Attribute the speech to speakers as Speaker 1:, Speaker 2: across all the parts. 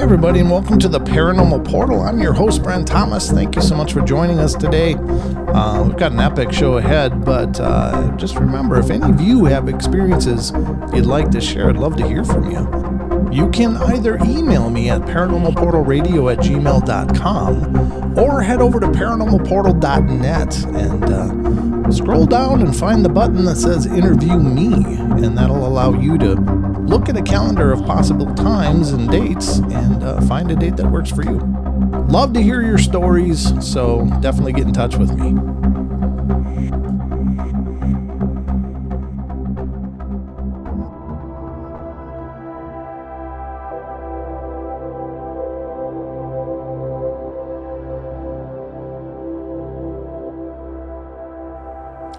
Speaker 1: everybody, and welcome to the Paranormal Portal. I'm your host, Brent Thomas. Thank you so much for joining us today. We've got an epic show ahead, but just remember, if any of you have experiences you'd like to share, I'd love to hear from you. You can either email me at paranormalportalradio@gmail.com or head over to paranormalportal.net and scroll down and find the button that says Interview Me, and that'll allow you to look at a calendar of possible times and dates and find a date that works for you. Love to hear your stories, so definitely get in touch with me.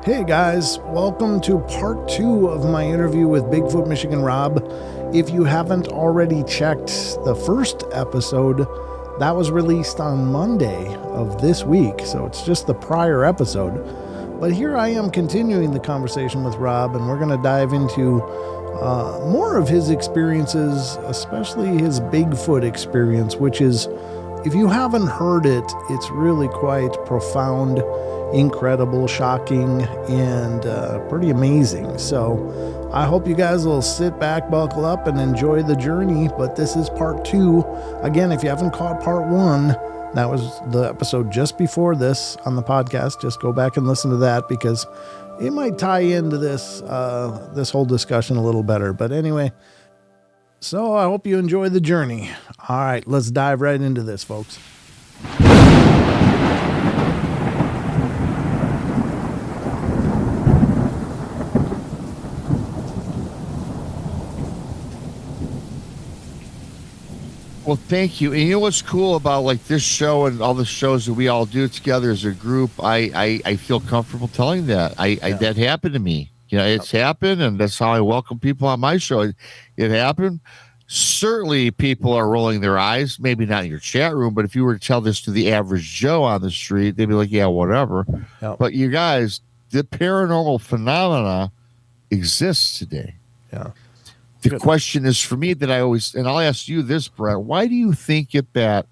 Speaker 1: Hey guys, welcome to part 2 of my interview with Bigfoot Michigan Rob. If you haven't already checked the first episode, that was released on Monday of this week, so it's just the prior episode. But here I am continuing the conversation with Rob, and we're going to dive into more of his experiences, especially his Bigfoot experience, which is, if you haven't heard it, it's really quite profound, incredible, shocking, and pretty amazing. So I hope you guys will sit back, buckle up, and enjoy the journey. But this is part 2. Again, if you haven't caught part 1, that was the episode just before this on the podcast. Just go back and listen to that, because it might tie into this this whole discussion a little better. But anyway, so I hope you enjoy the journey. All right, let's dive right into this, folks.
Speaker 2: Well, thank you. And you know what's cool about like this show and all the shows that we all do together as a group? I feel comfortable telling that. That happened to me. You know, it's happened, and that's how I welcome people on my show. It happened. Certainly people are rolling their eyes, maybe not in your chat room, but if you were to tell this to the average Joe on the street, they'd be like, yeah, whatever. Yep. But you guys, the paranormal phenomena exists today.
Speaker 1: Yeah.
Speaker 2: The question is for me that I always, and I'll ask you this, Brett, why do you think it that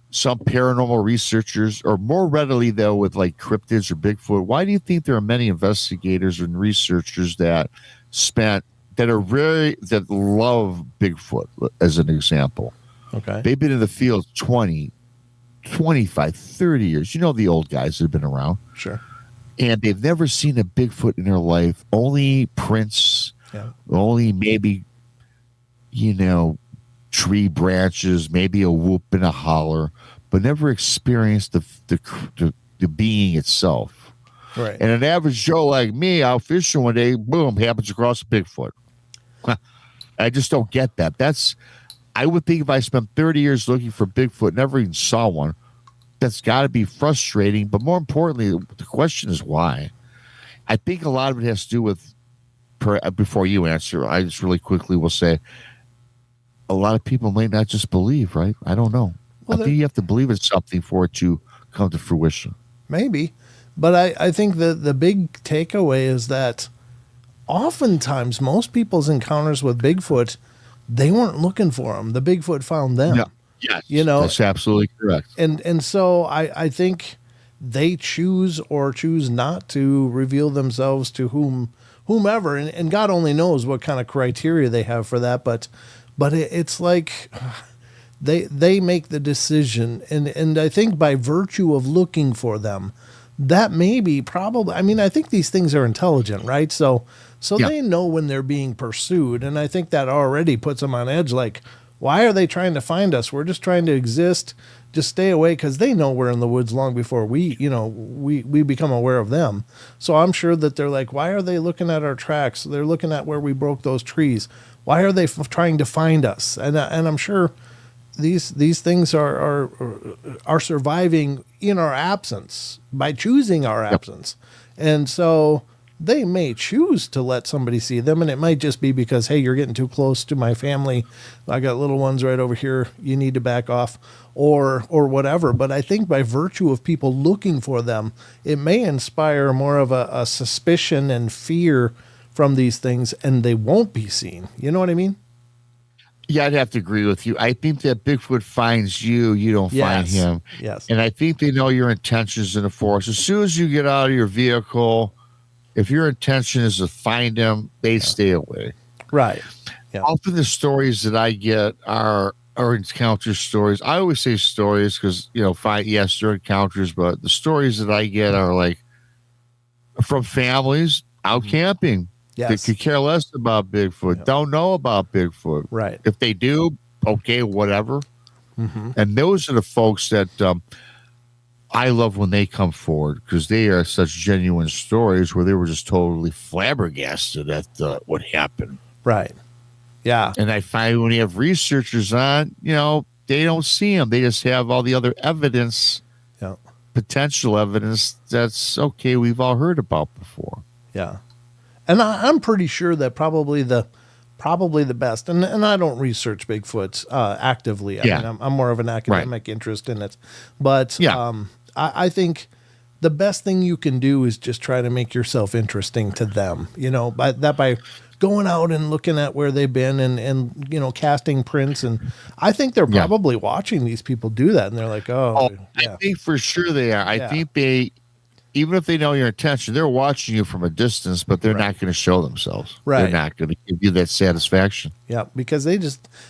Speaker 2: some paranormal researchers, or more readily though with like cryptids or Bigfoot, why do you think there are many investigators and researchers that love Bigfoot as an example?
Speaker 1: Okay.
Speaker 2: They've been in the field 20, 25, 30 years. You know, the old guys that have been around.
Speaker 1: Sure.
Speaker 2: And they've never seen a Bigfoot in their life, only prints. Yeah. Only maybe, tree branches, maybe a whoop and a holler, but never experienced the being itself.
Speaker 1: Right.
Speaker 2: And an average Joe like me out fishing one day, boom, happens across a Bigfoot. I just don't get that. I would think if I spent 30 years looking for Bigfoot, never even saw one, that's got to be frustrating. But more importantly, the question is why. I think a lot of it has to do with, before you answer, I just really quickly will say a lot of people may not just believe, right? I don't know. Well, I think you have to believe in something for it to come to fruition.
Speaker 1: Maybe. But I think the big takeaway is that oftentimes most people's encounters with Bigfoot, they weren't looking for them. The Bigfoot found them. Yeah.
Speaker 2: Yes, that's absolutely correct.
Speaker 1: And so I think they choose or choose not to reveal themselves to whomever, and God only knows what kind of criteria they have for that, but it's like they make the decision, and I think by virtue of looking for them, that may be probably, I mean, I think these things are intelligent, right? So they know when they're being pursued, and I think that already puts them on edge, like, why are they trying to find us? We're just trying to exist. Just stay away, because they know we're in the woods long before we become aware of them. So I'm sure that they're like, why are they looking at our tracks? They're looking at where we broke those trees. Why are they trying to find us? And I'm sure these things are surviving in our absence by choosing our absence. And so they may choose to let somebody see them, and it might just be because, hey, you're getting too close to my family. I got little ones right over here. You need to back off, or whatever. But I think by virtue of people looking for them, it may inspire more of a suspicion and fear from these things, and they won't be seen. You know what I mean?
Speaker 2: Yeah, I'd have to agree with you. I think that Bigfoot finds you, you don't find
Speaker 1: Yes.
Speaker 2: him.
Speaker 1: Yes.
Speaker 2: And I think they know your intentions in the forest. As soon as you get out of your vehicle, if your intention is to find him, they stay away.
Speaker 1: Right. Yeah.
Speaker 2: Often the stories that I get are encounter stories. I always say stories because, yes, they're encounters, but the stories that I get are like from families out camping. They
Speaker 1: Yes.
Speaker 2: could care less about Bigfoot, don't know about Bigfoot.
Speaker 1: Right.
Speaker 2: If they do, okay, whatever.
Speaker 1: Mm-hmm.
Speaker 2: And those are the folks that I love when they come forward because they are such genuine stories where they were just totally flabbergasted at what happened.
Speaker 1: Right. Yeah.
Speaker 2: And I find when you have researchers on, they don't see them. They just have all the other evidence,
Speaker 1: Yeah.
Speaker 2: potential evidence that's okay, we've all heard about before.
Speaker 1: Yeah. And I'm pretty sure that probably the best, and I don't research Bigfoot actively. I mean, I'm more of an academic interest in it. But I think the best thing you can do is just try to make yourself interesting to them, by going out and looking at where they've been and casting prints. And I think they're probably watching these people do that. And they're like,
Speaker 2: I think for sure they are. I think they, even if they know your intention, they're watching you from a distance, but they're not going to show themselves.
Speaker 1: Right.
Speaker 2: They're not going to give you that satisfaction.
Speaker 1: Yeah, because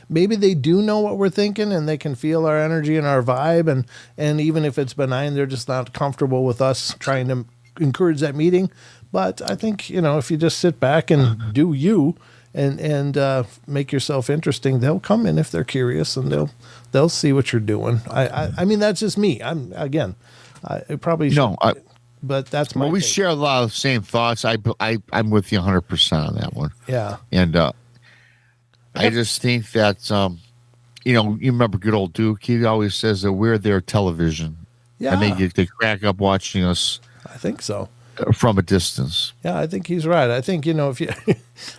Speaker 1: maybe they do know what we're thinking and they can feel our energy and our vibe. And even if it's benign, they're just not comfortable with us trying to encourage that meeting. But I think, if you just sit back and do you and make yourself interesting, they'll come in if they're curious and they'll see what you're doing. I mean, that's just me. I probably should. But that's my.
Speaker 2: Well, we
Speaker 1: take.
Speaker 2: share a lot of the same thoughts. I'm with you 100% on that one.
Speaker 1: Yeah.
Speaker 2: And I just think that you remember good old Duke. He always says that we're their television.
Speaker 1: Yeah.
Speaker 2: And they crack up watching us.
Speaker 1: I think so.
Speaker 2: From a distance.
Speaker 1: Yeah, I think he's right. I think, if you,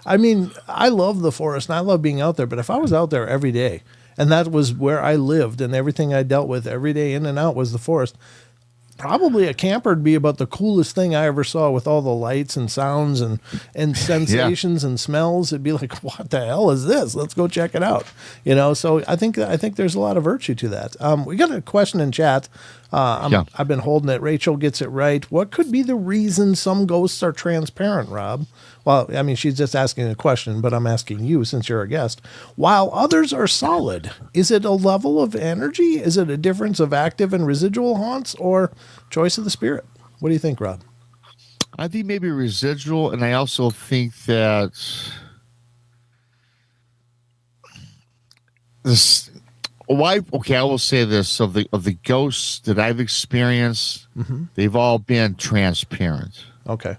Speaker 1: I mean, I love the forest and I love being out there, but if I was out there every day and that was where I lived and everything I dealt with every day in and out was the forest, probably a camper would be about the coolest thing I ever saw with all the lights and sounds and sensations and smells. It'd be like, what the hell is this? Let's go check it out. So I think there's a lot of virtue to that. We got a question in chat. I've been holding it. Rachel gets it right. What could be the reason some ghosts are transparent, Rob? Well, I mean, she's just asking a question, but I'm asking you since you're a guest. While others are solid, is it a level of energy? Is it a difference of active and residual haunts or choice of the spirit? What do you think, Rob?
Speaker 2: I think maybe residual, and I also think that this. I will say this: of the ghosts that I've experienced, they've all been transparent.
Speaker 1: Okay.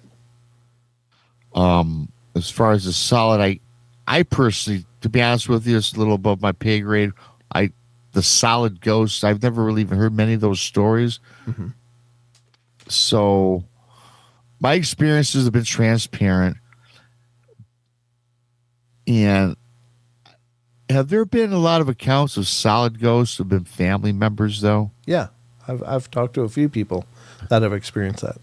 Speaker 2: As far as the solid, I personally, to be honest with you, it's a little above my pay grade. The solid ghosts, I've never really even heard many of those stories.
Speaker 1: Mm-hmm.
Speaker 2: So my experiences have been transparent. And have there been a lot of accounts of solid ghosts who have been family members, though?
Speaker 1: Yeah, I've talked to a few people that have experienced that.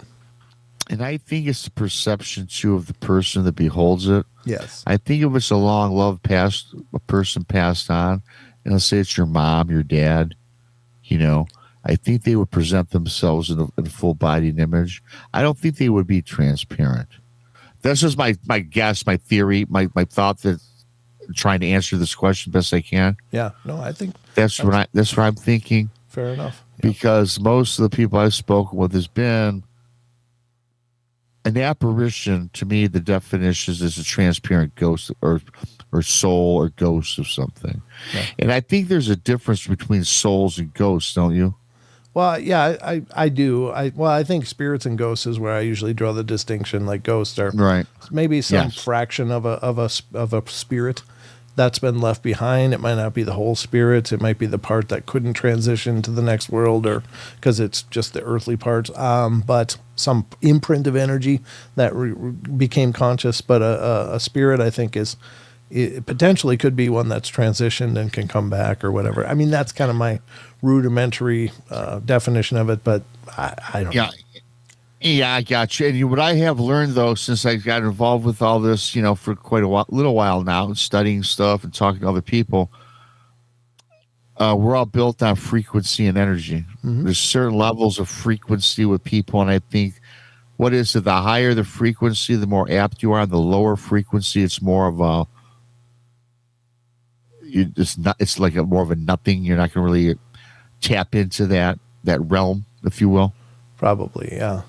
Speaker 2: And I think it's the perception, too, of the person that beholds it.
Speaker 1: Yes.
Speaker 2: I think if it's a long love past, a person passed on, and let's say it's your mom, your dad, I think they would present themselves in a full-bodied image. I don't think they would be transparent. That's just my guess, my theory, my thought that I'm trying to answer this question best I can.
Speaker 1: Yeah. No, I think
Speaker 2: that's what I'm thinking.
Speaker 1: Fair enough. Yeah.
Speaker 2: Because most of the people I've spoken with has been an apparition. To me, the definition is a transparent ghost or soul or ghost of something. Yeah. And I think there's a difference between souls and ghosts, don't you?
Speaker 1: Well, yeah, I do. I think spirits and ghosts is where I usually draw the distinction. Like ghosts are maybe some fraction of a spirit that's been left behind. It might not be the whole spirit. It might be the part that couldn't transition to the next world, or because it's just the earthly part. But some imprint of energy that became conscious. But a spirit, I think, it potentially could be one that's transitioned and can come back or whatever. I mean, that's kind of my rudimentary definition of it, but I don't know.
Speaker 2: Yeah, I got you. And what I have learned though, since I got involved with all this, for quite a little while now, and studying stuff and talking to other people, we're all built on frequency and energy. There's certain levels of frequency with people, and I think what is it? The higher the frequency, the more apt you are. The lower frequency, it's more of a it's like more of a nothing. You're not going to really tap into that realm, if you will.
Speaker 1: Probably, yeah.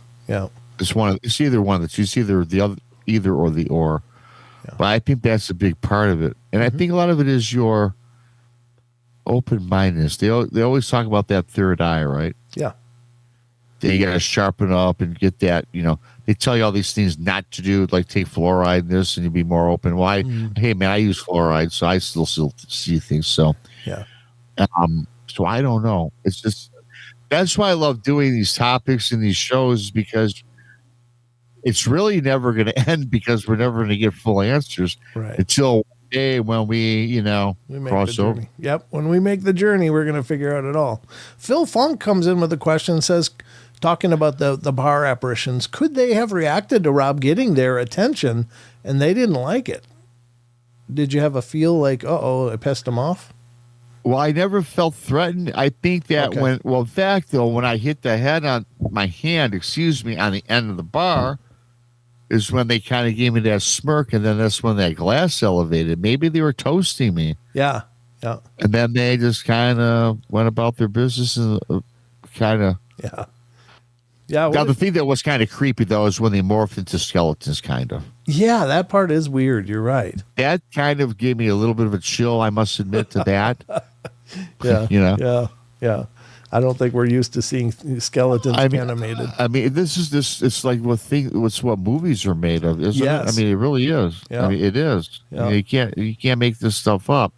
Speaker 2: It's either one of the two. It's either the other, either or the or. Yeah. But I think that's a big part of it, and I think a lot of it is your open-mindedness. They always talk about that third eye, right?
Speaker 1: Yeah.
Speaker 2: You got to sharpen up and get that. They tell you all these things not to do, like take fluoride and this, and you be more open. Why? Hey, man, I use fluoride, so I still see things. So,
Speaker 1: yeah.
Speaker 2: So I don't know. It's just that's why I love doing these topics and these shows, because it's really never going to end, because we're never going to get full answers until one day when we cross over.
Speaker 1: Yep. When we make the journey, we're going to figure out it all. Phil Funk comes in with a question, says, talking about the bar apparitions, could they have reacted to Rob getting their attention and they didn't like it? Did you have a feel like, it pissed them off?
Speaker 2: Well, I never felt threatened. I think that in fact, when I hit the head on my hand, on the end of the bar, is when they kind of gave me that smirk, and then that's when that glass elevated. Maybe they were toasting me.
Speaker 1: Yeah.
Speaker 2: And then they just kind of went about their business and kind of.
Speaker 1: Yeah. Yeah.
Speaker 2: Now, the thing that was kind of creepy, though, is when they morphed into skeletons, kind of.
Speaker 1: Yeah, that part is weird. You're right.
Speaker 2: That kind of gave me a little bit of a chill, I must admit, to that.
Speaker 1: Yeah. Yeah. I don't think we're used to seeing skeletons animated.
Speaker 2: I mean, it's like what movies are made of, isn't it? I mean, it really is.
Speaker 1: Yeah.
Speaker 2: I mean, it is.
Speaker 1: Yeah.
Speaker 2: I mean, you can't make this stuff up.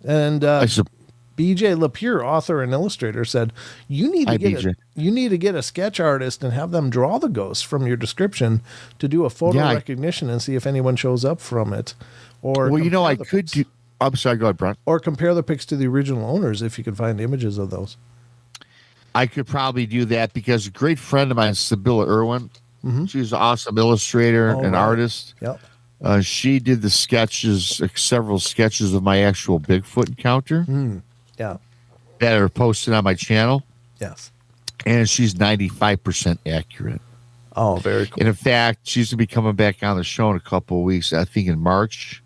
Speaker 1: And BJ Lapierre, author and illustrator, said, you need to get a sketch artist and have them draw the ghost from your description to do a photo recognition and see if anyone shows up from it. Or
Speaker 2: I could do. I'm sorry, go ahead, Brent.
Speaker 1: Or compare the pics to the original owners if you could find images of those.
Speaker 2: I could probably do that, because a great friend of mine, Sibylla Irwin, she's an awesome illustrator and artist.
Speaker 1: Yep.
Speaker 2: She did the sketches, several sketches of my actual Bigfoot encounter.
Speaker 1: Yeah.
Speaker 2: That are posted on my channel.
Speaker 1: Yes.
Speaker 2: And she's 95% accurate.
Speaker 1: Oh, very cool.
Speaker 2: And in fact, she's going to be coming back on the show in a couple of weeks, I think in March.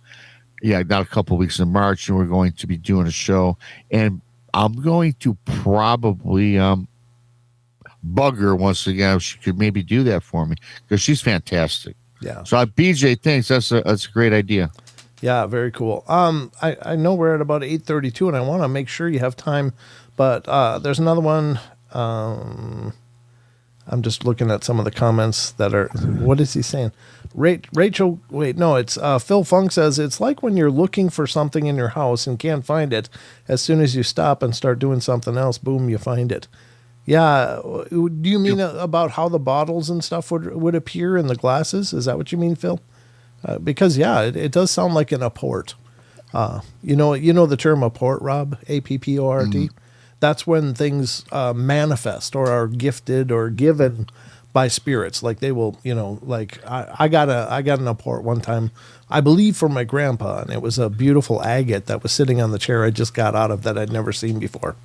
Speaker 2: Yeah, not a couple of weeks in March, and we're going to be doing a show. And I'm going to probably bug her once again if she could maybe do that for me, because she's fantastic.
Speaker 1: Yeah.
Speaker 2: So BJ, thanks. That's a great idea.
Speaker 1: Yeah, very cool. I know we're at about 8:32, and I want to make sure you have time, but there's another one. I'm just looking at some of the comments that are. What is he saying? Rachel, wait, no, it's Phil Funk says, it's like when you're looking for something in your house and can't find it. As soon as you stop and start doing something else, boom, you find it. Yeah. Do you mean about how the bottles and stuff would appear in the glasses? Is that what you mean, Phil? Because, it does sound like an apport. You know the term apport, Rob? APPORT? Mm-hmm. That's when things manifest or are gifted or given by spirits. Like they will, like I got an apport one time, I believe from my grandpa, and it was a beautiful agate that was sitting on the chair I just got out of that I'd never seen before.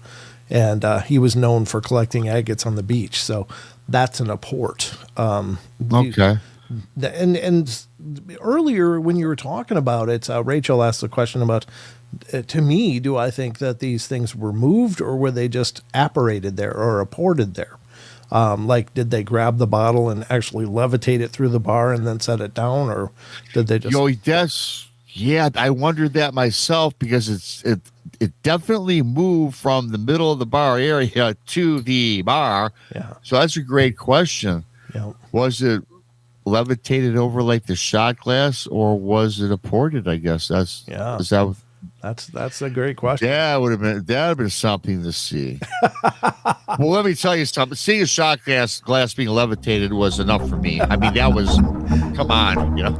Speaker 1: And he was known for collecting agates on the beach. So that's an apport.
Speaker 2: Okay.
Speaker 1: And earlier when you were talking about it, Rachel asked the question about, to me, do I think that these things were moved or were they just apparated there or apported there? Like, did they grab the bottle and actually levitate it through the bar and then set it down, or did they just?
Speaker 2: I wondered that myself, because it definitely moved from the middle of the bar area to the bar.
Speaker 1: Yeah.
Speaker 2: So that's a great question.
Speaker 1: Yeah.
Speaker 2: Was it levitated over like the shot glass, or was it apported? I guess that's That's a great question. That would have been something to see. Well, let me tell you something. Seeing a shot glass being levitated was enough for me. I mean, that was, come on,
Speaker 1: Yeah.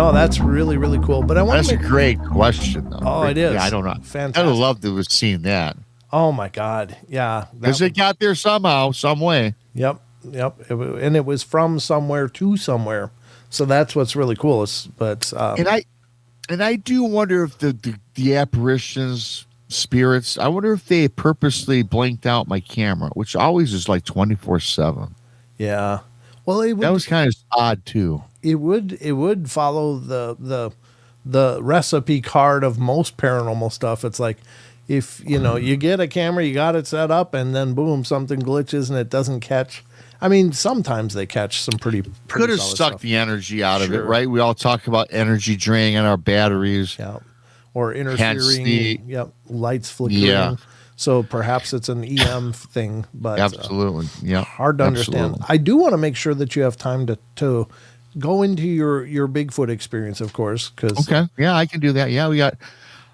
Speaker 1: No, that's really, really cool. But I want
Speaker 2: That's
Speaker 1: to
Speaker 2: a great question, though.
Speaker 1: Oh, it is.
Speaker 2: Yeah, I don't know.
Speaker 1: Fantastic.
Speaker 2: I'd have loved to have seen that.
Speaker 1: Oh my God. Yeah.
Speaker 2: Because it got there somehow, some way.
Speaker 1: Yep. And it was from somewhere to somewhere. So that's what's really cool.
Speaker 2: And I do wonder if the apparitions, spirits, I wonder if they purposely blinked out my camera, which always is like 24/7.
Speaker 1: Yeah. Well,
Speaker 2: That was kind of odd too.
Speaker 1: It would follow the recipe card of most paranormal stuff. It's like if you get a camera, you got it set up, and then boom, something glitches and it doesn't catch. I mean, sometimes they catch some pretty
Speaker 2: could have
Speaker 1: solid
Speaker 2: sucked
Speaker 1: stuff.
Speaker 2: the energy out of it, right? We all talk about energy draining on our batteries.
Speaker 1: Yeah. Or interfering. Yep. Lights flickering.
Speaker 2: Yeah.
Speaker 1: So perhaps it's an EM thing, but
Speaker 2: absolutely, yeah,
Speaker 1: hard to understand. I do want to make sure that you have time to go into your Bigfoot experience, of course.
Speaker 2: Okay, yeah, I can do that. Yeah,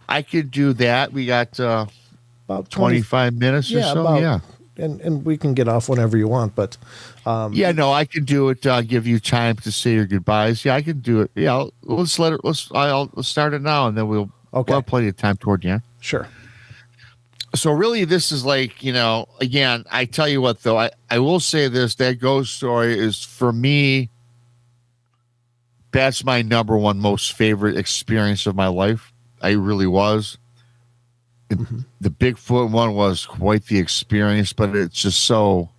Speaker 2: I could do that. We got
Speaker 1: about
Speaker 2: 25 minutes or so. Yeah,
Speaker 1: and we can get off whenever you want. But
Speaker 2: I can do it. Give you time to say your goodbyes. Yeah, I can do it. Yeah, let's start it now, and then we'll have plenty of time toward the end.
Speaker 1: Sure.
Speaker 2: So really, this is like, again, I tell you what, though, I will say this, that ghost story is, for me, that's my number one most favorite experience of my life. I really was. The Bigfoot one was quite the experience, but it's just so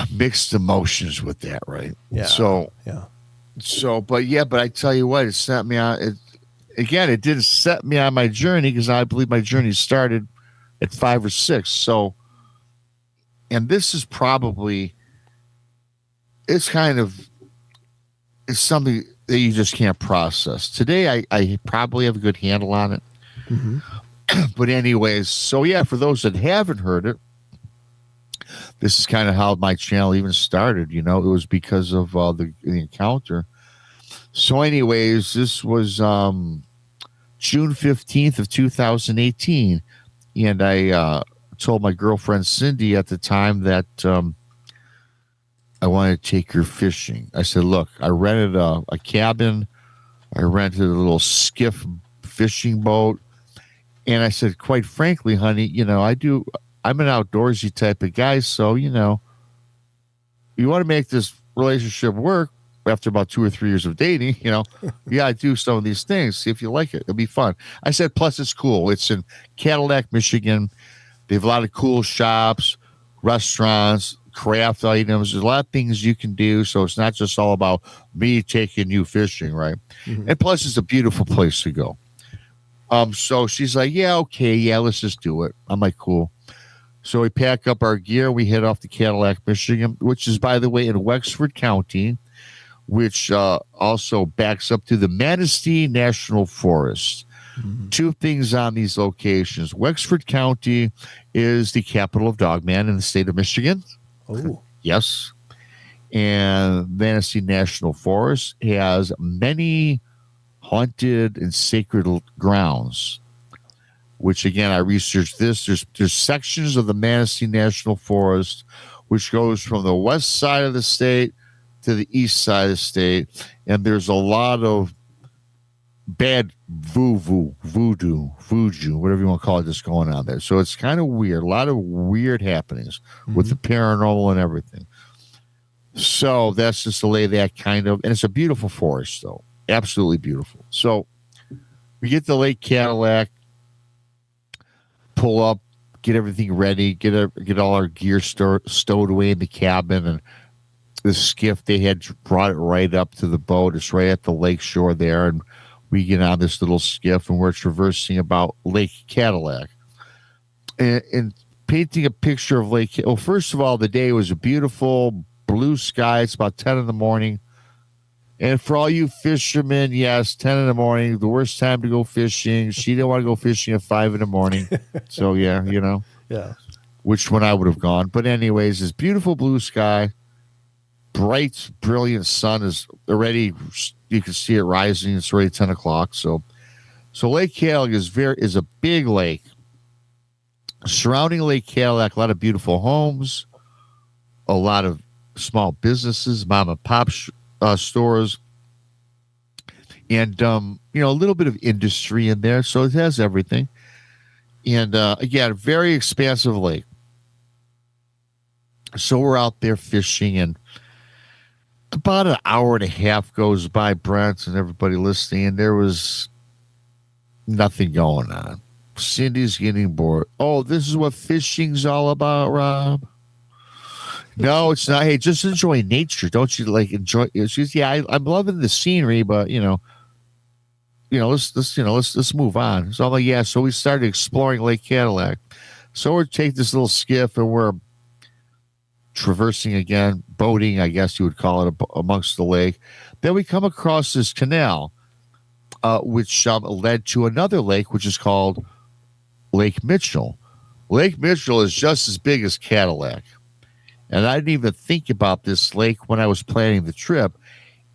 Speaker 2: mixed emotions with that, right?
Speaker 1: Yeah.
Speaker 2: But I tell you what, it sent me on. Again, it didn't set me on my journey because I believe my journey started at 5 or 6. So, and this is probably, it's something that you just can't process. Today, I probably have a good handle on it. But anyways, so yeah, for those that haven't heard it, this is kind of how my channel even started. It was because of the encounter. So anyways, this was June 15th of 2018. And I told my girlfriend Cindy at the time that I wanted to take her fishing. I said, look, I rented a cabin. I rented a little skiff fishing boat. And I said, quite frankly, honey, I'm an outdoorsy type of guy. So, you want to make this relationship work. After about 2 or 3 years of dating, I do some of these things. See if you like it. It'll be fun. I said, plus it's cool. It's in Cadillac, Michigan. They have a lot of cool shops, restaurants, craft items. There's a lot of things you can do. So it's not just all about me taking you fishing, right? And plus it's a beautiful place to go. So she's like, yeah, okay. Yeah, let's just do it. I'm like, cool. So we pack up our gear. We head off to Cadillac, Michigan, which is, by the way, in Wexford County, which also backs up to the Manistee National Forest. 2 things on these locations. Wexford County is the capital of Dogman in the state of Michigan.
Speaker 1: Oh.
Speaker 2: Yes. And Manistee National Forest has many haunted and sacred grounds, which, again, I researched this. There's sections of the Manistee National Forest which goes from the west side of the state to the east side of the state, and there's a lot of bad voodoo, whatever you want to call it, that's going on there. So it's kind of weird. A lot of weird happenings with the paranormal and everything. So that's just to lay that kind of, and it's a beautiful forest, though. Absolutely beautiful. So we get to Lake Cadillac, pull up, get everything ready, get all our gear stowed away in the cabin, and the skiff, they had brought it right up to the boat. It's right at the lake shore there, and we get on this little skiff, and we're traversing about Lake Cadillac. And painting a picture of Lake, well, first of all, the day was a beautiful blue sky. It's about 10 in the morning. And for all you fishermen, yes, 10 in the morning, the worst time to go fishing. She didn't want to go fishing at 5 in the morning. So, yeah,
Speaker 1: Yeah.
Speaker 2: Which one I would have gone. But anyways, this beautiful blue sky, bright, brilliant sun is already, you can see it rising. It's already 10 o'clock. So Lake Cadillac is a big lake. Surrounding Lake Cadillac, a lot of beautiful homes, a lot of small businesses, mom and pop stores, and a little bit of industry in there, so it has everything. And again, very expansive lake. So we're out there fishing, and about an hour and a half goes by, Brent, and everybody listening, and there was nothing going on. Cindy's getting bored. Oh, this is what fishing's all about, Rob. No, it's not. Hey, just enjoy nature. Don't you enjoy? She's I'm loving the scenery, but let's move on. So I'm like, yeah. So we started exploring Lake Cadillac. So we're taking this little skiff and we're traversing again, boating, I guess you would call it, amongst the lake. Then we come across this canal, which led to another lake, which is called Lake Mitchell. Lake Mitchell is just as big as Cadillac. And I didn't even think about this lake when I was planning the trip.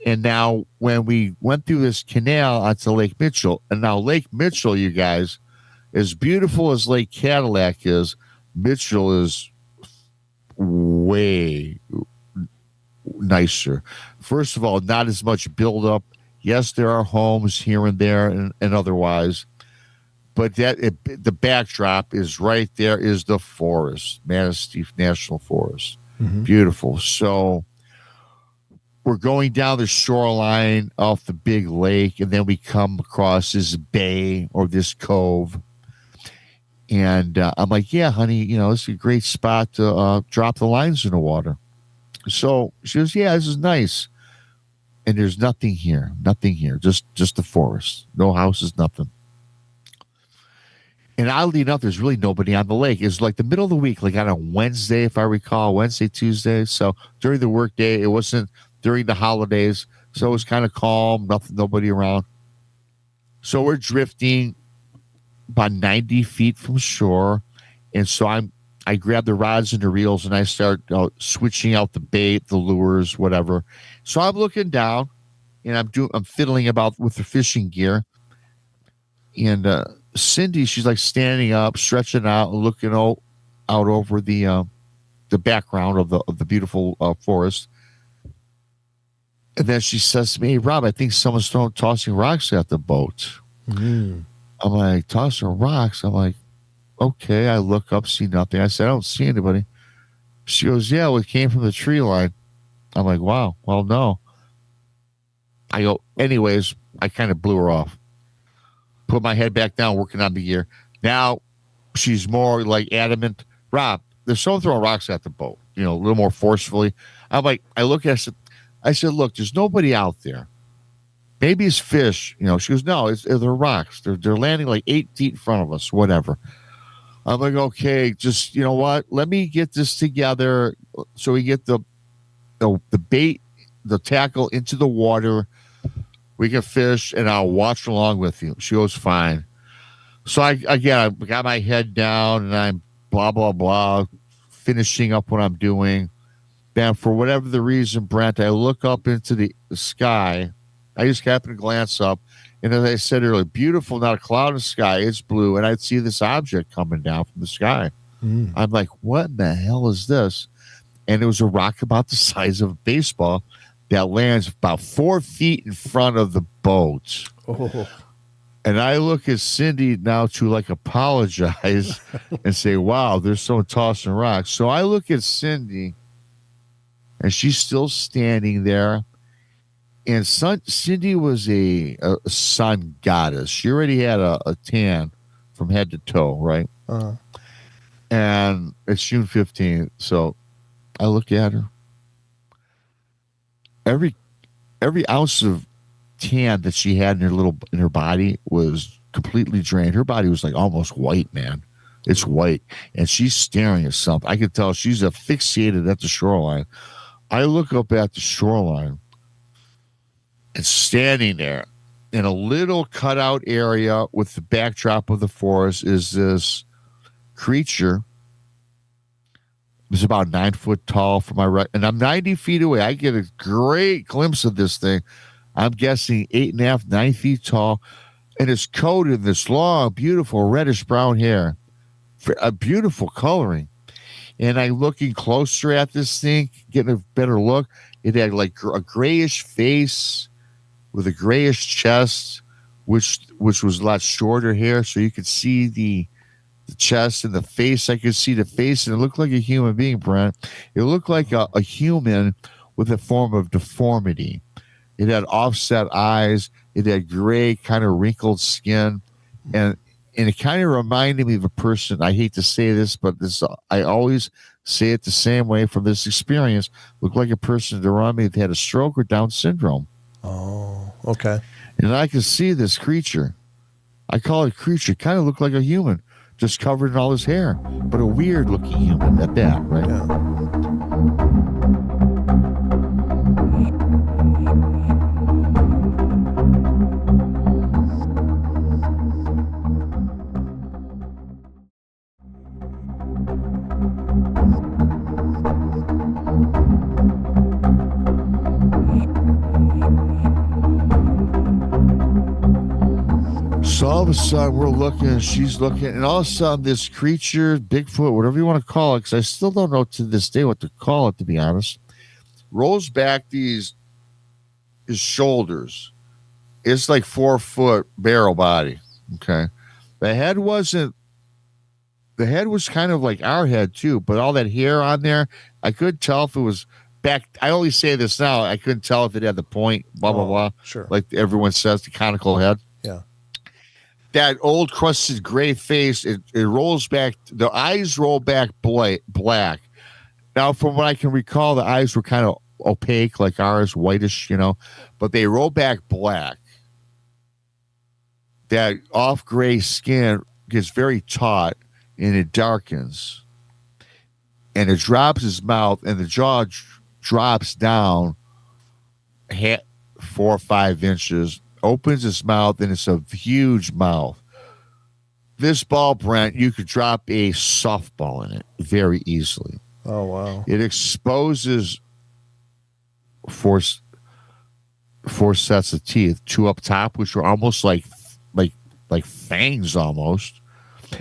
Speaker 2: And now when we went through this canal onto Lake Mitchell, and now Lake Mitchell, you guys, as beautiful as Lake Cadillac is, Mitchell is way nicer. First of all, not as much buildup. Yes, there are homes here and there and otherwise, but the backdrop is right there is the forest, Manistee National Forest. Mm-hmm. Beautiful. So we're going down the shoreline off the big lake, and then we come across this bay or this cove. And I'm like, yeah, honey, this is a great spot to drop the lines in the water. So she goes, yeah, this is nice. And there's nothing here, just the forest, no houses, nothing. And oddly enough, there's really nobody on the lake. It's like the middle of the week, like on a Wednesday, if I recall, Wednesday, Tuesday. So during the work day, it wasn't during the holidays. So it was kind of calm, nobody around. So we're drifting about 90 feet from shore. And so I grab the rods and the reels and I start switching out the bait, the lures, whatever. So I'm looking down and I'm fiddling about with the fishing gear. And Cindy, she's like standing up, stretching out, and looking out over the background of the beautiful forest. And then she says to me, hey, Rob, I think someone's tossing rocks at the boat. Mm. I'm like, tossing rocks? I'm like, okay. I look up, see nothing. I said, I don't see anybody. She goes, yeah, well, it came from the tree line. I'm like, wow, well, no. I go, anyways, I kind of blew her off. Put my head back down, working on the gear. Now she's more like adamant. Rob, there's someone throwing rocks at the boat, a little more forcefully. I'm like, I look at her, I said, look, there's nobody out there. Maybe it's fish. She goes, no, they're rocks. They're landing like 8 feet in front of us, whatever. I'm like, okay, just, you know what? Let me get this together so we get the bait, the tackle into the water. We can fish, and I'll watch along with you. She goes, fine. So I got my head down, and I'm blah, blah, blah, finishing up what I'm doing. Then for whatever the reason, Brent, I look up into the sky. I just happen to glance up. And as I said earlier, beautiful, not a cloud in the sky. It's blue. And I'd see this object coming down from the sky. Mm. I'm like, what in the hell is this? And it was a rock about the size of a baseball that lands about 4 feet in front of the boat. Oh. And I look at Cindy now to apologize and say, wow, there's someone tossing rocks. So I look at Cindy, and she's still standing there. And Cindy was a sun goddess. She already had a tan from head to toe, right? Uh-huh. And it's June 15th. So I look at her. Every ounce of tan that she had in her body was completely drained. Her body was like almost white, man. It's white. And she's staring at something. I can tell she's asphyxiated at the shoreline. I look up at the shoreline. And standing there in a little cutout area with the backdrop of the forest is this creature. It's about 9 foot tall from my right. And I'm 90 feet away. I get a great glimpse of this thing. I'm guessing 8.5, 9 feet tall. And it's coated in this long, beautiful reddish brown hair. A beautiful coloring. And I'm looking closer at this thing, getting a better look. It had like a grayish face. with a grayish chest, which was a lot shorter hair, so you could see the chest and the face. I could see the face, and it looked like a human being, Brent. It looked like a human with a form of deformity. It had offset eyes. It had gray, kind of wrinkled skin, and it kind of reminded me of a person. I hate to say this, but I always say it the same way from this experience. Looked like a person around me that had a stroke or Down syndrome.
Speaker 1: Oh, okay.
Speaker 2: And I could see this creature. I call it a creature. Kind of looked like a human, just covered in all his hair, but a weird looking human at that, right?
Speaker 1: Yeah.
Speaker 2: So all of a sudden we're looking, she's looking, and all of a sudden this creature, Bigfoot, whatever you want to call it, because I still don't know to this day what to call it, to be honest, rolls back his shoulders. It's like 4 foot barrel body. Okay. The head was kind of like our head too, but all that hair on there, I couldn't tell if it was back. I only say this now. I couldn't tell if it had the point, blah, blah, blah.
Speaker 1: Sure.
Speaker 2: Like everyone says, the conical head.
Speaker 1: Yeah.
Speaker 2: That old crusted gray face, it rolls back. The eyes roll back black. Now, from what I can recall, the eyes were kind of opaque, like ours, whitish, but they roll back black. That off gray skin gets very taut and it darkens. And it drops his mouth, and the jaw drops down 4 or 5 inches. Opens his mouth, and it's a huge mouth. This ball, Brent, you could drop a softball in it very easily.
Speaker 1: Oh, wow.
Speaker 2: It exposes four sets of teeth, 2 up top, which were almost like fangs almost,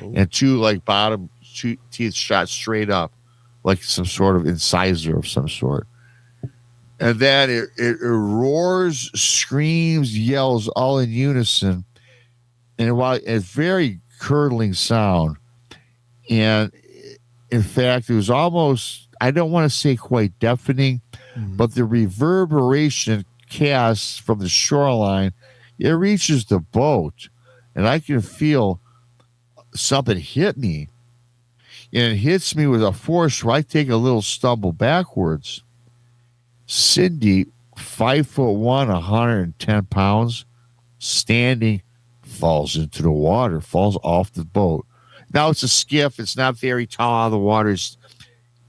Speaker 2: and 2 like bottom 2 teeth shot straight up, like some sort of incisor of some sort. And then it roars, screams, yells all in unison. And while it's very curdling sound, and in fact, it was almost, I don't want to say quite deafening, but the reverberation cast from the shoreline, it reaches the boat, and I can feel something hit me. And it hits me with a force where I take a little stumble backwards. Cindy, 5'1", 110 pounds, standing, falls into the water, falls off the boat. Now it's a skiff. It's not very tall out of the water.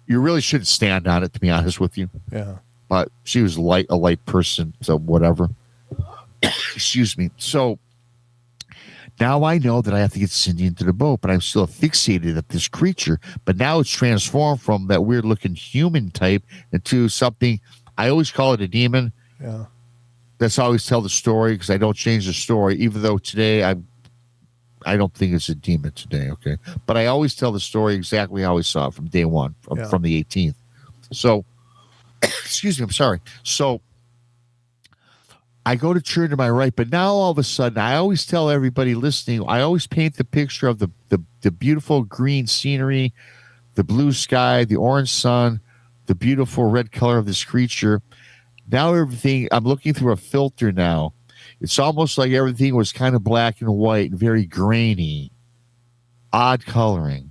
Speaker 2: You really shouldn't stand on it, to be honest with you.
Speaker 1: Yeah.
Speaker 2: But she was a light person, so whatever. Excuse me. So now I know that I have to get Cindy into the boat, but I'm still fixated at this creature. But now it's transformed from that weird-looking human type into something. I always call it a demon.
Speaker 1: Yeah.
Speaker 2: That's how I always tell the story, because I don't change the story, even though today I don't think it's a demon today, okay? But I always tell the story exactly how I saw it from day one, from the 18th. So, excuse me, I'm sorry. So I go to turn to my right, but now all of a sudden, I always tell everybody listening, I always paint the picture of the beautiful green scenery, the blue sky, the orange sun, the beautiful red color of this creature. Now everything, I'm looking through a filter now. It's almost like everything was kind of black and white and very grainy, odd coloring.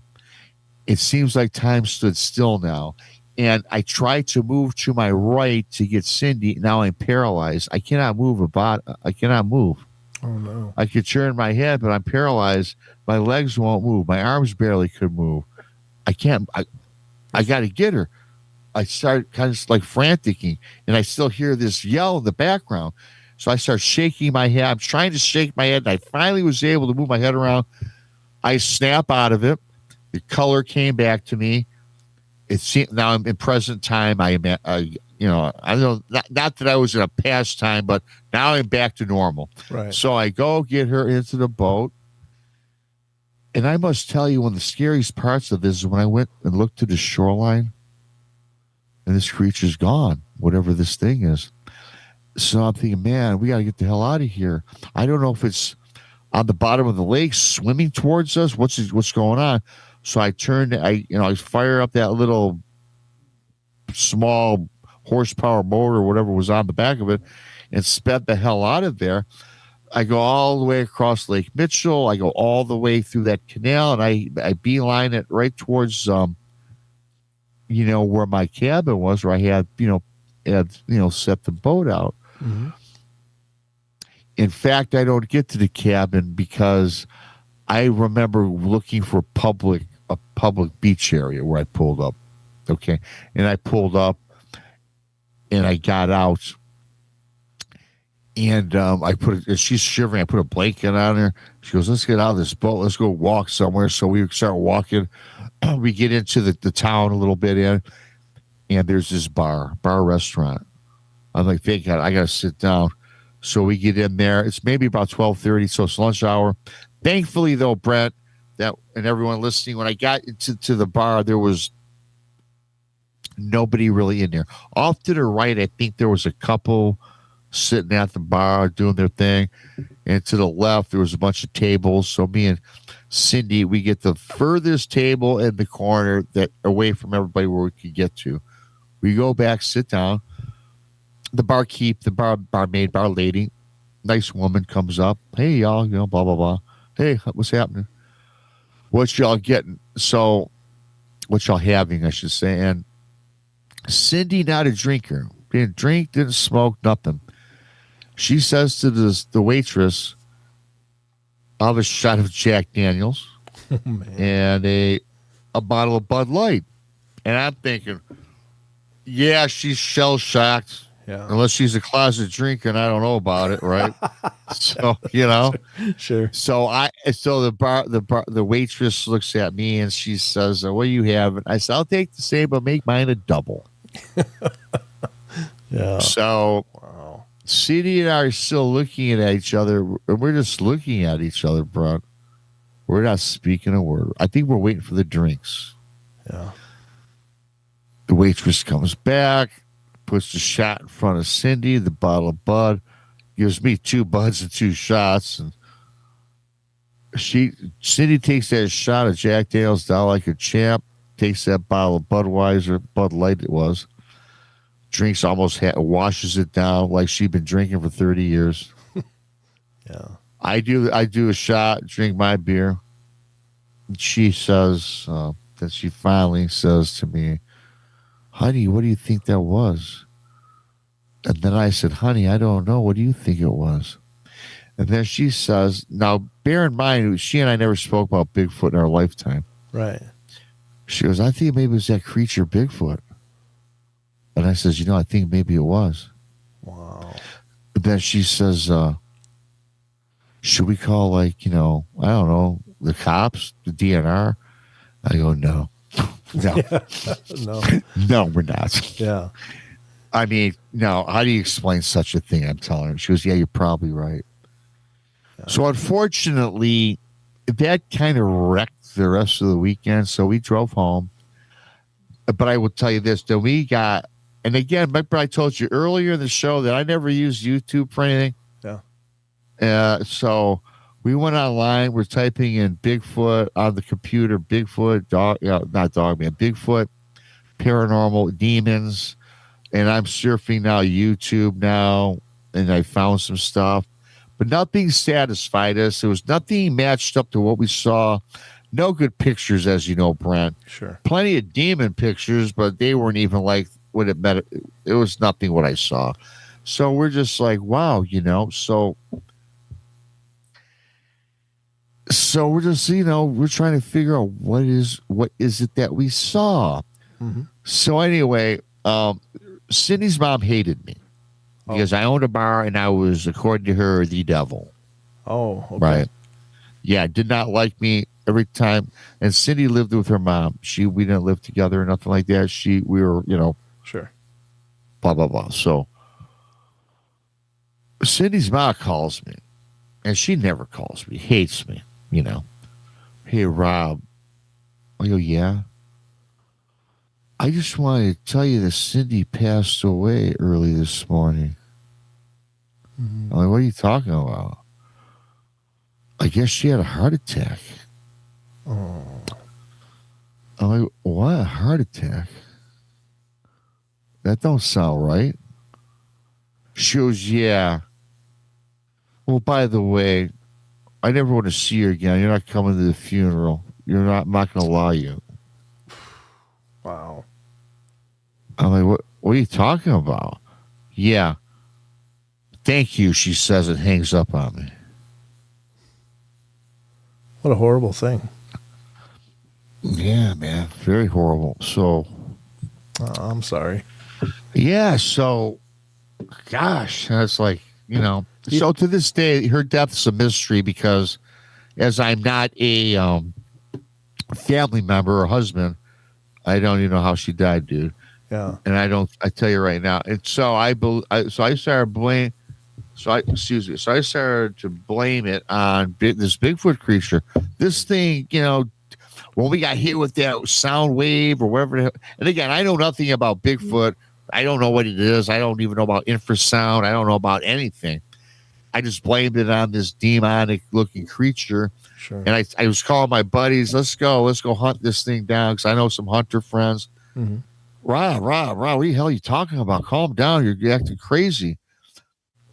Speaker 2: It seems like time stood still now. And I tried to move to my right to get Cindy. Now I'm paralyzed. I cannot move I cannot move.
Speaker 1: Oh, no.
Speaker 2: I could turn my head, but I'm paralyzed. My legs won't move. My arms barely could move. I can't. I got to get her. I start kind of like franticing, and I still hear this yell in the background. So I start shaking my head. I'm trying to shake my head, and I finally was able to move my head around. I snap out of it. The color came back to me. It seemed, now I'm in present time. I don't know, not that I was in a past time, but now I'm back to normal.
Speaker 1: Right.
Speaker 2: So I go get her into the boat. And I must tell you, one of the scariest parts of this is when I went and looked to the shoreline, and this creature's gone, whatever this thing is. So I'm thinking, man, we got to get the hell out of here. I don't know if it's on the bottom of the lake swimming towards us. What's going on? So I turned, I fire up that little small horsepower motor or whatever was on the back of it and sped the hell out of there. I go all the way across Lake Mitchell. I go all the way through that canal, and I beeline it right towards, where my cabin was, where I had set the boat out.
Speaker 1: Mm-hmm.
Speaker 2: In fact, I don't get to the cabin because I remember looking for a public beach area where I pulled up. Okay. And I pulled up and I got out and she's shivering. I put a blanket on her. She goes, let's get out of this boat. Let's go walk somewhere. So we start walking. We get into the town a little bit in, and there's this bar restaurant. I'm like, thank God, I got to sit down. So we get in there. It's maybe about 12:30, so it's lunch hour. Thankfully, though, Brent, and everyone listening, when I got into the bar, there was nobody really in there. Off to the right, I think there was a couple sitting at the bar doing their thing. And to the left, there was a bunch of tables. So me and Cindy, we get the furthest table in the corner that away from everybody where we could get to. We go back, sit down. The barkeep, the barmaid, bar lady, nice woman comes up. Hey, y'all, blah, blah, blah. Hey, what's happening? What y'all getting? So, what y'all having, I should say. And Cindy, not a drinker. Didn't drink, didn't smoke, nothing. She says to the waitress, I'll have a shot of Jack Daniels and a bottle of Bud Light. And I'm thinking, yeah, she's shell-shocked.
Speaker 1: Yeah.
Speaker 2: Unless she's a closet drinker and I don't know about it, right? So,
Speaker 1: Sure.
Speaker 2: So the waitress looks at me and she says, what do you have? I said, I'll take the same, but make mine a double.
Speaker 1: Yeah.
Speaker 2: So
Speaker 1: wow.
Speaker 2: CD and I are still looking at each other, and we're just looking at each other, bro. We're not speaking a word. I think we're waiting for the drinks.
Speaker 1: Yeah.
Speaker 2: The waitress comes back, puts the shot in front of Cindy, the bottle of Bud, gives me 2 Buds and 2 shots, and Cindy takes that shot of Jack Daniels down like a champ, takes that bottle of Budweiser, Bud Light it was, drinks washes it down like she'd been drinking for 30 years.
Speaker 1: Yeah.
Speaker 2: I do a shot, drink my beer. She says that she finally says to me, honey, what do you think that was? And then I said, honey, I don't know. What do you think it was? And then she says, now bear in mind, she and I never spoke about Bigfoot in our lifetime.
Speaker 1: Right.
Speaker 2: She goes, I think maybe it was that creature Bigfoot. And I says, I think maybe it was.
Speaker 1: Wow.
Speaker 2: But then she says, should we call I don't know, the cops, the DNR? I go, no. No.
Speaker 1: No.
Speaker 2: No, we're not.
Speaker 1: Yeah.
Speaker 2: I mean, no, how do you explain such a thing? I'm telling her. She goes, yeah, you're probably right. Yeah. So unfortunately, that kind of wrecked the rest of the weekend. So we drove home. But I will tell you this, that we got, and again, remember I told you earlier in the show that I never used YouTube for anything.
Speaker 1: Yeah.
Speaker 2: So we went online. We're typing in Bigfoot on the computer, Bigfoot, Bigfoot, paranormal, demons. And I'm surfing now YouTube now, and I found some stuff. But nothing satisfied us. There was nothing matched up to what we saw. No good pictures, as you know, Brent.
Speaker 1: Sure.
Speaker 2: Plenty of demon pictures, but they weren't even like what it meant. It was nothing what I saw. So we're just like, wow, So we're just, we're trying to figure out what is it that we saw.
Speaker 1: Mm-hmm.
Speaker 2: So anyway, Cindy's mom hated me because I owned a bar and I was, according to her, the devil.
Speaker 1: Oh, okay.
Speaker 2: Right. Yeah, did not like me every time. And Cindy lived with her mom. We didn't live together or nothing like that. We were,
Speaker 1: Sure.
Speaker 2: Blah, blah, blah. So Cindy's mom calls me, and she never calls me, hates me, Hey, Rob. I go, yeah. I just wanted to tell you that Cindy passed away early this morning. I'm like, what are you talking about? I guess she had a heart attack.
Speaker 1: Oh.
Speaker 2: I'm like, what? A heart attack? That don't sound right. She goes, yeah. Well, by the way, I never want to see her again. You're not coming to the funeral. I'm not going to lie to you.
Speaker 1: Wow.
Speaker 2: I'm like, what are you talking about? Yeah. Thank you, she says, and hangs up on me.
Speaker 1: What a horrible thing.
Speaker 2: Yeah, man. Very horrible. So,
Speaker 1: I'm sorry.
Speaker 2: yeah. So, gosh, that's like, so to this day, her death's a mystery because as I'm not a family member or husband, I don't even know how she died, dude.
Speaker 1: Yeah.
Speaker 2: And I tell you right now. And so I started blame. So I started to blame it on this Bigfoot creature. This thing, when we got hit with that sound wave or whatever. And again, I know nothing about Bigfoot. I don't know what it is. I don't even know about infrasound. I don't know about anything. I just blamed it on this demonic looking creature.
Speaker 1: Sure.
Speaker 2: And I was calling my buddies, let's go hunt this thing down. Cause I know some hunter friends.
Speaker 1: Mm-hmm.
Speaker 2: Rob, what the hell are you talking about? Calm down. You're acting crazy.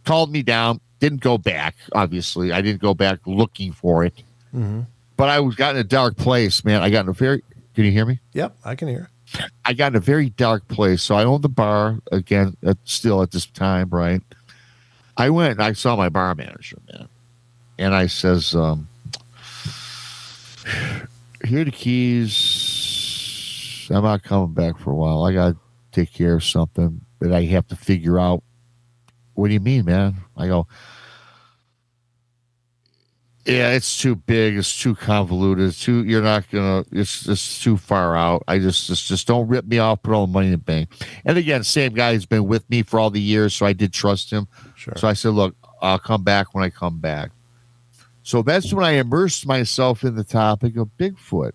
Speaker 2: Called me down. Didn't go back. Obviously I didn't go back looking for it, but I got in a dark place, man. Can you hear me?
Speaker 1: Yep. I can hear.
Speaker 2: I got in a very dark place. So I owned the bar again, still at this time. Right. I went and I saw my bar manager, man. And I says, here are the keys. I'm not coming back for a while. I got to take care of something that I have to figure out. What do you mean, man? I go, yeah, it's too big. It's too convoluted. It's too far out. I just don't rip me off, put all the money in the bank. And again, same guy who's been with me for all the years. So I did trust him.
Speaker 1: Sure.
Speaker 2: So I said, look, I'll come back when I come back. So that's when I immersed myself in the topic of Bigfoot.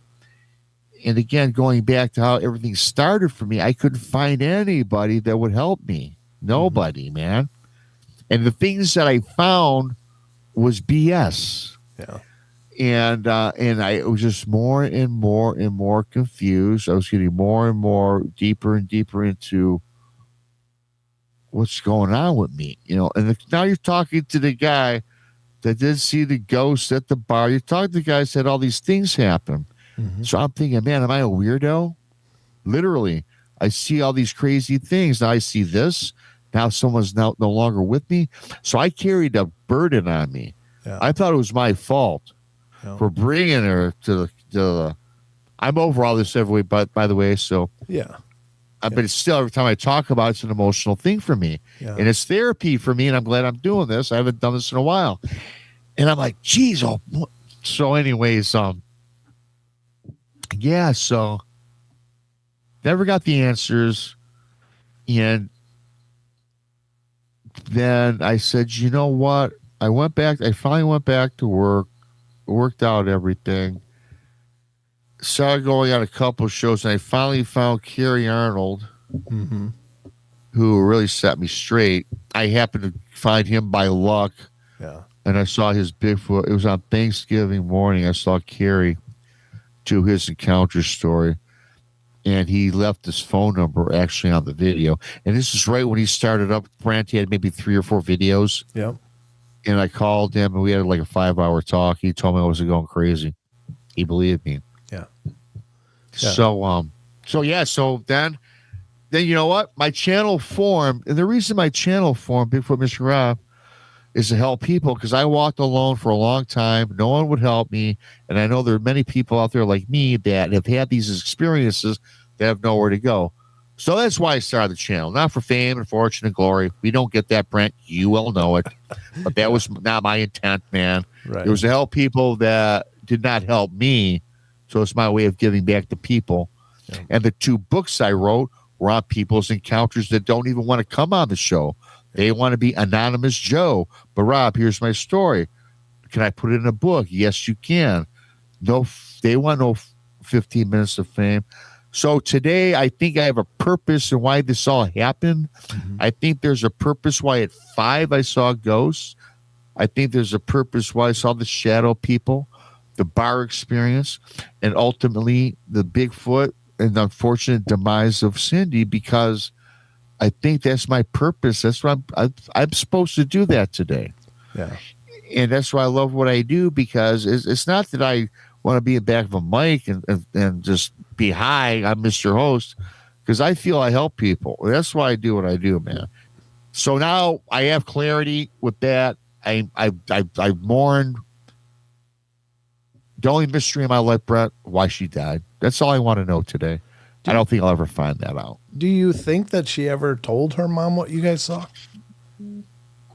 Speaker 2: And again, going back to how everything started for me, I couldn't find anybody that would help me. Nobody, man. And the things that I found was BS.
Speaker 1: Yeah.
Speaker 2: And I was just more and more and more confused. I was getting more and more deeper and deeper into what's going on with me, and now you're talking to the guy that did see the ghost at the bar. You're talking to the guy that said all these things happen. Mm-hmm. So I'm thinking, man, am I a weirdo? Literally, I see all these crazy things. Now I see this. Now someone's no longer with me. So I carried a burden on me. Yeah. I thought it was my fault for bringing her to the I'm over all this every way, but by the way, so
Speaker 1: yeah.
Speaker 2: But it's still, every time I talk about it, it's an emotional thing for me. Yeah. And it's therapy for me, and I'm glad I'm doing this. I haven't done this in a while. And I'm like, geez, so anyways, so never got the answers. And then I said, you know what? I finally went back to work, worked out everything. Started going on a couple of shows, and I finally found Carrie Arnold, who really set me straight. I happened to find him by luck, and I saw his Bigfoot. It was on Thanksgiving morning. I saw Carrie do his encounter story, and he left his phone number actually on the video. And this is right when he started up. Brant, he had maybe 3 or 4 videos.
Speaker 1: Yeah.
Speaker 2: And I called him, and we had like a 5-hour talk. He told me I was going crazy. He believed me.
Speaker 1: Yeah.
Speaker 2: So then you know what? My channel formed, and the reason my channel formed, Bigfoot Michigan Rob, is to help people, because I walked alone for a long time. No one would help me, and I know there are many people out there like me that have had these experiences that have nowhere to go. So that's why I started the channel, not for fame and fortune and glory. We don't get that, Brent. You will know it, but that was not my intent, man. Right. It was to help people that did not help me. So it's my way of giving back to people. Yeah. And the 2 books I wrote were on people's encounters that don't even want to come on the show. They want to be Anonymous Joe. But Rob, here's my story. Can I put it in a book? Yes, you can. No, they want no 15 minutes of fame. So today, I think I have a purpose in why this all happened. I think there's a purpose why at 5 I saw ghosts. I think there's a purpose why I saw the shadow people, the bar experience, and ultimately the Bigfoot and the unfortunate demise of Cindy, because I think that's my purpose. That's what I'm supposed to do that today.
Speaker 1: Yeah.
Speaker 2: And that's why I love what I do, because it's not that I want to be in the back of a mic and just be high. I'm Mr. Host, because I feel I help people. That's why I do what I do, man. So now I have clarity with that. I mourned. The only mystery in my life, Brett, why she died. That's all I want to know today. I don't think I'll ever find that out.
Speaker 1: Do you think that she ever told her mom what you guys saw?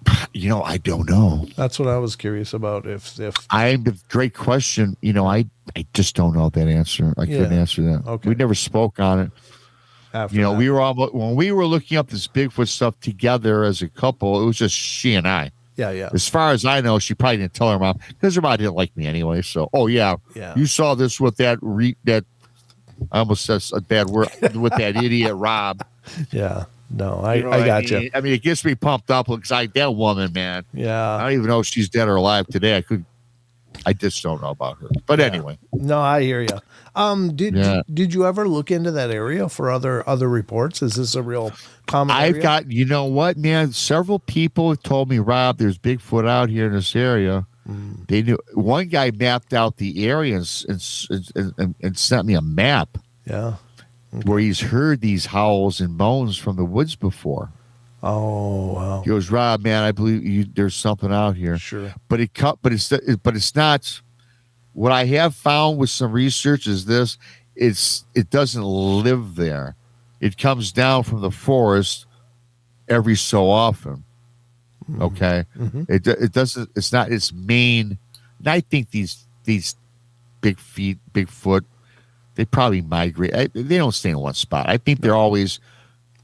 Speaker 2: I don't know.
Speaker 1: That's what I was curious about. If
Speaker 2: I'm a great question. I just don't know that answer. I couldn't answer that.
Speaker 1: Okay.
Speaker 2: We never spoke on it.
Speaker 1: After that.
Speaker 2: We were all, when we were looking up this Bigfoot stuff together as a couple, it was just she and I.
Speaker 1: Yeah.
Speaker 2: As far as I know, she probably didn't tell her mom, because her mom didn't like me anyway. So, you saw this with that I almost said a bad word, with that idiot Rob.
Speaker 1: Yeah. No, I got you.
Speaker 2: I mean, it gets me pumped up because that woman, man.
Speaker 1: Yeah.
Speaker 2: I don't even know if she's dead or alive today. I just don't know about her. But anyway.
Speaker 1: No, I hear you. Did you ever look into that area for other reports? Is this a real common area?
Speaker 2: I've got, you know what, man? Several people have told me, Rob, there's Bigfoot out here in this area. They knew. One guy mapped out the area and sent me a map.
Speaker 1: Yeah. Okay.
Speaker 2: Where he's heard these howls and moans from the woods before.
Speaker 1: Oh, wow.
Speaker 2: He goes, Rob, man, I believe there's something out here.
Speaker 1: Sure.
Speaker 2: But it's not. What I have found with some research is this: it doesn't live there. It comes down from the forest every so often. Okay. It doesn't. It's not its main. And I think these Bigfoot. They probably migrate. They don't stay in one spot. I think they're always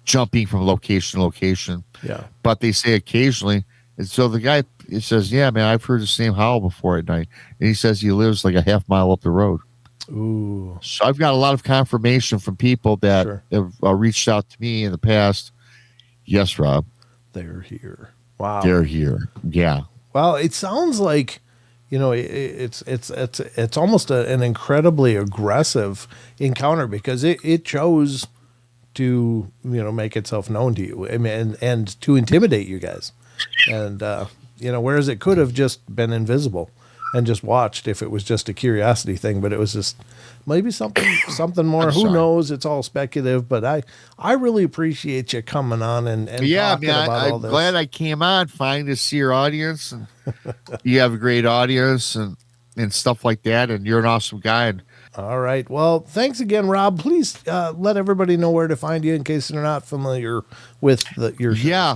Speaker 2: jumping from location to location.
Speaker 1: Yeah.
Speaker 2: But they say occasionally. And so the guy says, yeah, man, I've heard the same howl before at night. And he says he lives like a half mile up the road.
Speaker 1: Ooh.
Speaker 2: So I've got a lot of confirmation from people that have reached out to me in the past. Yes, Rob.
Speaker 1: They're here. Wow.
Speaker 2: They're here. Yeah.
Speaker 1: Well, it sounds like, it's almost an incredibly aggressive encounter, because it chose to make itself known to you. I mean, and to intimidate you guys, and whereas it could have just been invisible and just watched if it was just a curiosity thing, but it was just maybe something more. Who knows? It's all speculative, but I really appreciate you coming on and talking about all this.
Speaker 2: I'm glad I came on, finally, to see your audience, and you have a great audience and stuff like that, and you're an awesome guy. And
Speaker 1: all right. Well, thanks again, Rob. Please let everybody know where to find you in case they're not familiar with your show.
Speaker 2: Yeah.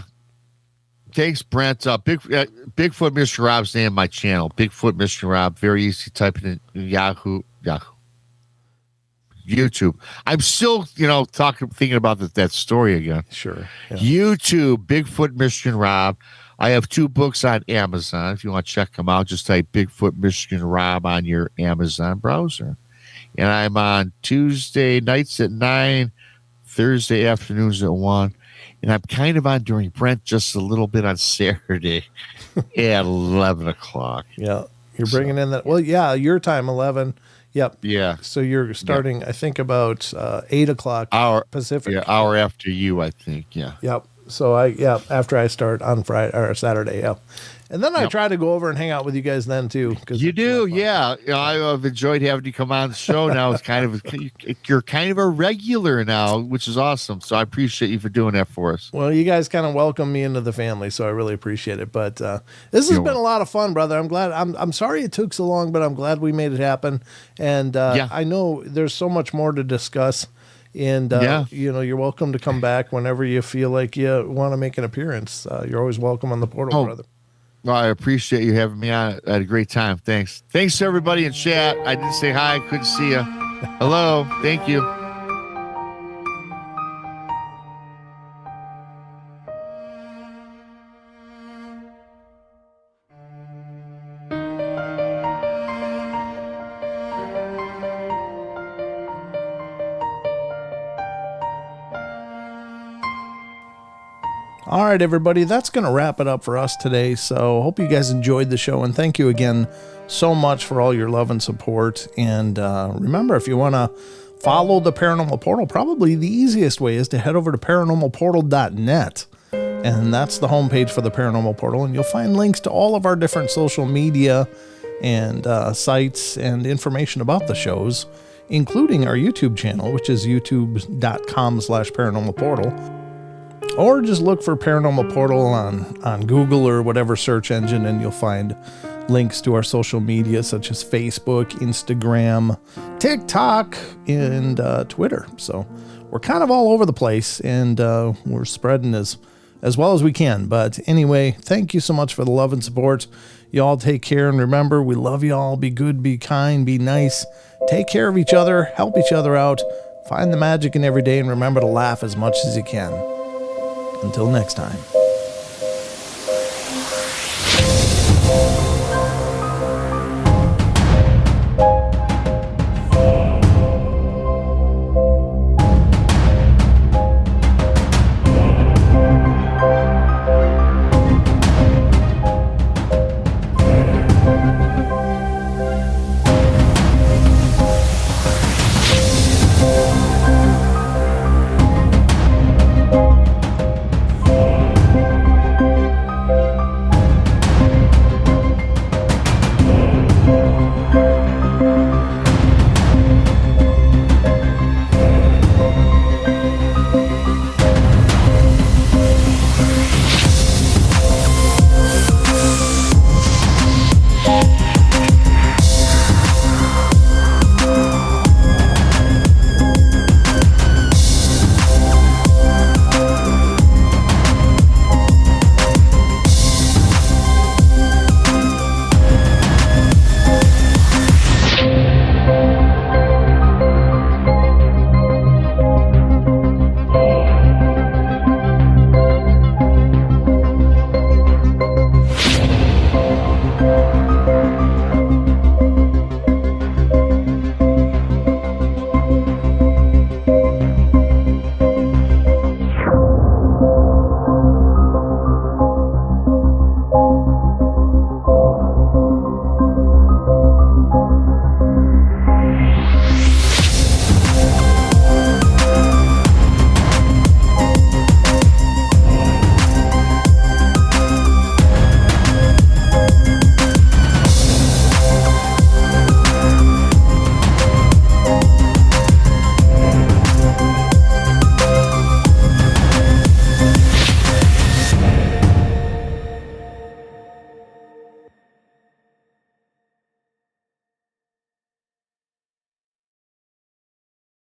Speaker 2: Thanks, Brent. Bigfoot Michigan Rob's name of my channel. Bigfoot Michigan Rob. Very easy to type it in Yahoo. YouTube. I'm still, thinking about that story again.
Speaker 1: Sure. Yeah.
Speaker 2: YouTube, Bigfoot Michigan Rob. I have 2 books on Amazon. If you want to check them out, just type Bigfoot Michigan Rob on your Amazon browser. And I'm on Tuesday nights at 9, Thursday afternoons at 1. And I'm kind of on during Brent just a little bit on Saturday at 11 o'clock.
Speaker 1: Yeah. You're bringing in that. Well, yeah, your time, 11. Yep.
Speaker 2: Yeah.
Speaker 1: So you're starting, I think, about 8 o'clock Pacific.
Speaker 2: Yeah, hour after you, I think. Yeah.
Speaker 1: Yep. So after I start on Friday or Saturday. Yeah. And then I try to go over and hang out with you guys then too.
Speaker 2: You do, yeah. I've enjoyed having you come on the show. Now you're kind of a regular now, which is awesome. So I appreciate you for doing that for us.
Speaker 1: Well, you guys kind of welcome me into the family, so I really appreciate it. But this has been a lot of fun, brother. I'm glad. I'm sorry it took so long, but I'm glad we made it happen. And I know there's so much more to discuss. And you're welcome to come back whenever you feel like you want to make an appearance. You're always welcome on the portal, brother.
Speaker 2: Well, I appreciate you having me on. I had a great time. Thanks to everybody in chat. I didn't say hi. Couldn't see you. Hello. Thank you.
Speaker 1: All right, everybody, that's going to wrap it up for us today. So hope you guys enjoyed the show, and thank you again so much for all your love and support. And remember, if you want to follow the Paranormal Portal, probably the easiest way is to head over to paranormalportal.net. And that's the homepage for the Paranormal Portal. And you'll find links to all of our different social media and sites and information about the shows, including our YouTube channel, which is youtube.com/paranormalportal. Or just look for Paranormal Portal on Google or whatever search engine, and you'll find links to our social media such as Facebook, Instagram, TikTok, and Twitter. So we're kind of all over the place, and we're spreading as well as we can. But anyway, thank you so much for the love and support. You all take care, and remember, we love you all. Be good, be kind, be nice. Take care of each other, help each other out, find the magic in every day, and remember to laugh as much as you can. Until next time.